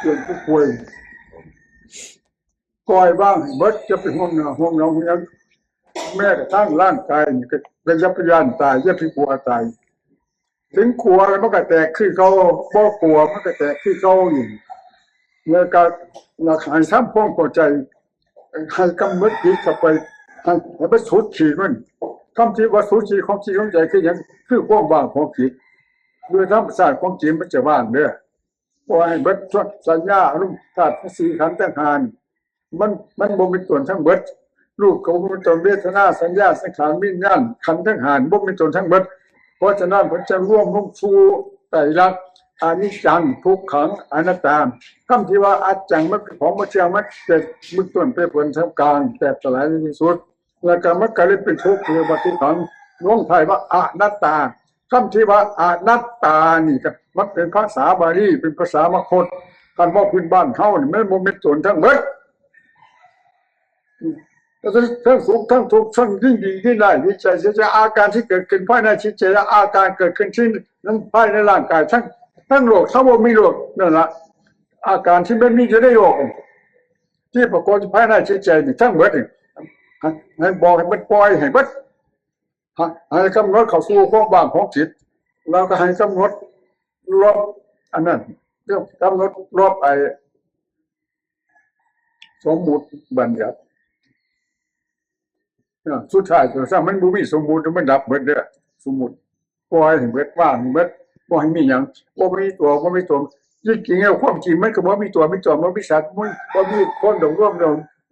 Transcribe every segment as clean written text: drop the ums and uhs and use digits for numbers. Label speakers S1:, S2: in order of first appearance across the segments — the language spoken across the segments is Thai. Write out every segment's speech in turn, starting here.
S1: ส่วนผู้ป่วยปล่อยบ้างเบิดจะไปห่วงหน้าห่วงเราอย่างแม้กระทั่งร่างกายนี่ก็เป็นยับยั้งตายยับพิกลัวตายถึงกลัวแล้วมันก็แตกขึ้นเขาบ่กลัวมันก็แตกขึ้นเขาอยู่เมื่อการหลักฐานซ้ำพ้องเข้าใจให้กำมืดจิตเข้าไปให้ไปสุดขีดมันคำที่ว่าสุดขีดของจิตของใจคืออย่างคือความว่างของจิตด้วยธรรมชาติของจิตมันจะว่างเด้อพอให้เบิดสัญญาอารมณ์ธาตุสี่ขันธ์ต่างหากมันบ่มีส่วนทั้งเบิดรูปของมันจนเวทนาสัญญาสังขารวิญญาณขันธ์ทั้งหากบ่มีส่วนทั้งเบิดเพราะฉะนั้นมันจะร่วมลงสู่ไตรลักษณ์อนิจจังทุกขังอนัตตาคำที่ว่าอาจังมันของมันเชียงมันเกิดมึกต้นเป็นผลทั้งกลางแต่สลายในที่สุดแล้วก็มันก็เลยเป็นทุกข์คือว่าทุกขังลงไทยว่าอนัตตาคำที่ว่าอนัตตานี่ก็มันเป็นภาษาบาลีเป็นภาษามคธการว่าพื้นบ้านเฮานี่มันบ่มีส่วนทั้งเบิดทั้งสุขทั้งทุกข์ทั้งยิ่งดีที่ได้วิจัยจะอาการที่เกิดขึ้นภายในจิตใจและอาการเกิดขึ้นที่นั้นภายในร่างกายทั้งโรคทั้งบ่มีโรคนั่นละอาการที่มันมีอยู่ในโลกที่ปรากฏภายในจิตใจนี่ทั้งหมดนี่ให้บอกให้มันปล่อยให้เบิดให้กำหนดเข้าสู่ความว่างของจิตแล้วก็ให้กำหนดลบอันนั้นเรื่องกำหนดลบไอ้สมมุติบัญญัติสุดท้ายตัวสร้างมันบ่มีสมมุติมันดับเบิดเด้อสมมุติปล่อยให้เบิดว่างเบิดบ่ให้มีหยังบ่มีตัวบ่มีตนจริงๆแล้วความจริงมันก็บ่มีตัวมีตนบ่มีสัตว์บ่มีคนดำรง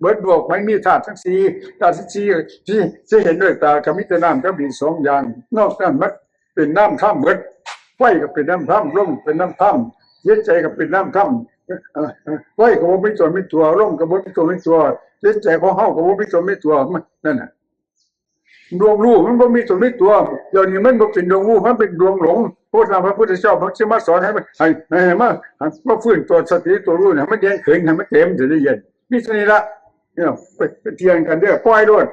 S1: เบิดโลกมันมีธาตุทั้ง4ธาตุทั้ง4ที่เห็นด้วยตาก็มีแต่น้ำกับดิน2อย่างนอกนั้นมันเป็นน้ำธรรมเบิดไฟก็เป็นน้ำธรรมลมเป็นน้ำธรรมจิตใจก็เป็นน้ำธรรมไฟก็บ่มีตัวมีตัวลมก็บ่มีตัวมีตัวจิตใจของเฮาก็บ่มีตัวมีตัวมันนั่นน่ะดวงรู้มันบ่มีตัวมีตัวเดี๋ยวนี้มันบ่เป็นดวงรู้มันเป็นดวงหลงพระพุทธเจ้าพระสิมาสอนให้มันให้มาฟื้นตัวสติตัวรู้เนี่ยมันแดงเขินให้มันเต็มจะได้เย็นมีเท่านี้ละเนี่ยไปเถียงกันเด้อปล่อยโลด